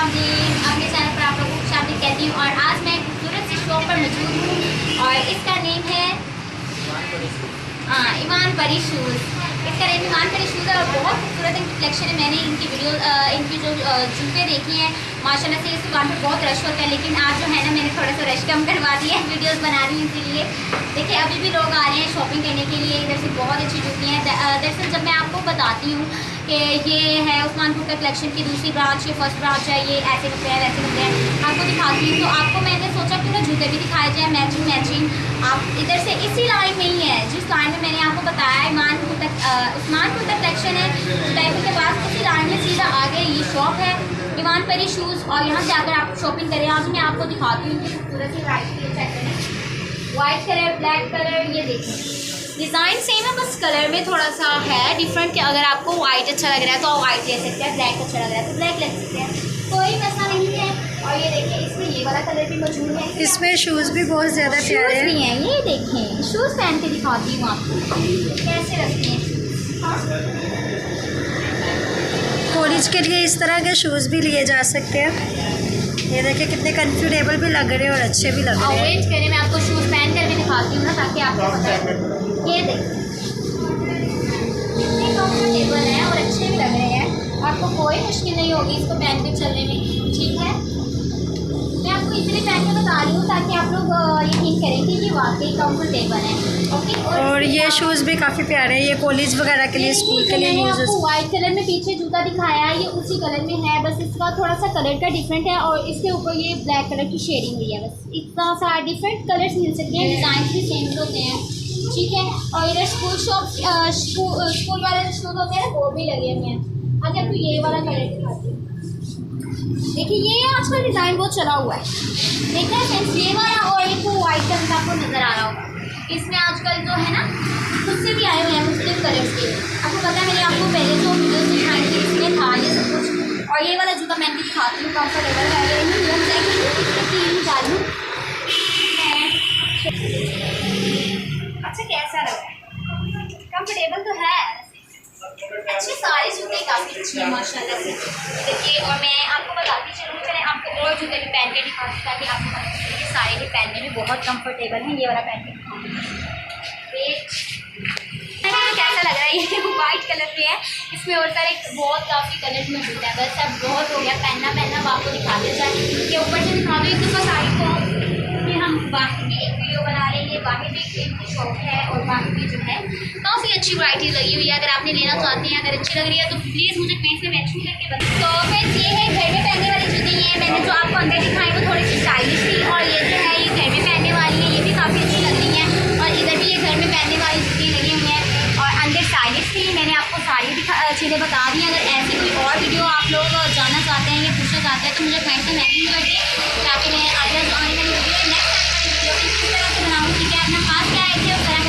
अस्सलामुअलैकुम, अपने चैनल पर आप लोगों को खुशामदीद कहती हूँ। और आज मैं खूबसूरत सी शॉप पर मौजूद हूँ और इसका नेम है ईमान परी शूज़। इसका नेम ईमान परी शूज़ है और बहुत खूबसूरत इनकी कलेक्शन है। मैंने इनकी वीडियो इनकी जो जूते देखी हैं माशाल्लाह से इस दुकान पर बहुत रश होता है, लेकिन आज जो है ना मैंने थोड़ा सा रश कम करवा दिया है, वीडियोस बना रही हूँ इसीलिए। देखिए अभी भी लोग आ रहे हैं शॉपिंग करने के लिए, इधर से बहुत अच्छी जूती हैं। दरअसल जब मैं आपको बताती हूँ कि ये है उस्मानपुर का कलेक्शन की दूसरी ब्रांच, ये फर्स्ट ब्रांच है, ये ऐसे कपड़े हैं वैसे कपड़े हैं, आपको दिखाती हूँ। तो आपको मैंने सोचा क्यों ना जूते भी दिखाए जाए मैचिंग मैचिंग। आप इधर से इसी लाइन में ही है जिस लाइन में मैंने आपको बताया उस्मानपुर तक कलेक्शन है, टाइप के पास उसी लाइन में सीधा आगे ये शॉप है ईमान परी शूज़। और यहाँ से अगर आप शॉपिंग करें, आज मैं आपको दिखाती हूँ खूबसूरत सी वाइट कलर, ब्लैक कलर, ये देखिए डिज़ाइन सेम है, बस कलर में थोड़ा सा है डिफरेंट कि अगर आपको वाइट अच्छा लग रहा है तो आप वाइट ले सकते हैं, ब्लैक अच्छा लग रहा है तो ब्लैक ले सकते हैं, कोई मसला नहीं है। और ये देखिए इसमें ये वाला कलर भी मौजूद है, इसमें शूज़ भी बहुत ज़्यादा प्यारे हैं। ये देखें शूज़ पहन के दिखाती हूँ आपको कैसे रखते हैं। कॉलेज के लिए इस तरह के शूज़ भी लिए जा सकते हैं। ये देखिए कितने कंफर्टेबल भी लग रहे हैं और अच्छे भी लग रहे हैं। वेट करें, मैं आपको शूज़ पहन कर भी दिखाती हूँ ना, ताकि आपको पता है। ये देखिए कितने कंफर्टेबल हैं और अच्छे भी लग रहे हैं, आपको कोई मुश्किल नहीं होगी इसको पहन के चलने में, ठीक है। मैं आपको इसलिए पहन के बता रही हूँ ताकि आप लोग यकीन करें कि ये वाकई कंफर्टेबल है, ओके। और ये शूज़ भी काफ़ी प्यारे हैं, ये कॉलेज वगैरह के लिए, स्कूल के लिए यूज़। आपको वाइट कलर में पीछे जूता दिखाया है, ये उसी कलर में है, बस इसका थोड़ा सा कलर का डिफरेंट है और इसके ऊपर ये ब्लैक कलर की शेडिंग हुई है। बस इतना सा डिफरेंट कलर्स मिल सकते हैं, डिज़ाइन भी सेम होते हैं, ठीक है। और इधर स्कूल वाले शूज़ होते हैं वो भी लगे हुए हैं। अगर तो ये वाला कलर दिखाती हूँ, देखिए ये आजकल डिज़ाइन बहुत चला हुआ है, देखा है फ्रेंड्स, ये वाला और एक वाइट कलर का आपको नज़र आ रहा होगा। इसमें आजकल जो है ना खुद से भी आए हुए हैं मुख्तलिफ कलर्स के, आपको पता है मैंने आपको पहले जो वीडियोस दिखाई थी इसमें था ये सब कुछ। और ये वाला जूता मैं भी दिखाती हूँ, कंफर्टेबल है, अच्छा कैसा लग रहा है, कंफर्टेबल तो है अच्छे, सारे जूते काफ़ी अच्छे हैं माशाल्लाह से। देखिए और मैं आपको बताती चलूँ, चले आपको और जूते भी पहन के दिखाती ताकि आपको पता चले कि सारे भी पहनने में बहुत कंफर्टेबल हैं। ये वाला पहन के कैसा लग रहा है, ये वाइट कलर में है, इसमें और सारे बहुत काफ़ी कलर मौजूद है। बस अब बहुत हो गया पहनना अब आपको दिखाते जाए कि ऊपर से दिखा दो एक दफ़ा साड़ी को, कि हम बाकी भी एक वीडियो बना लेंगे। बाकी भी एक शॉप है और बाकी भी जो है काफ़ी अच्छी वैरायटी लगी हुई है, अगर आपने लेना चाहते हैं, अगर अच्छी लग रही है तो प्लीज़ मुझे कमेंट में मैचिंग करके बताएं। तो फिर ये है घर में पहनने वाली जूती, ये मैंने जो आपको अंदर दिखाई वो थोड़ी सी स्टाइलिश थी, और ये जो है ये घर में पहनने वाली है, ये भी काफ़ी अच्छी लग रही है। और इधर भी ये घर में पहनने वाली जूती लगी हुई हैं और अंदर स्टाइलिश थी। मैंने आपको सारी चीज़ें बता दी हैं। अगर ऐसी कोई और वीडियो आप लोग जानना चाहते हैं या पूछना चाहते हैं तो मुझे कमेंट में मैसेज कर दें, ताकि मैं आगे जो आने वाली वीडियो नेक्स्ट आने वाली वीडियो इस तरह से बनाऊँ, ठीक है। अपना खास क्या है कि उस तरह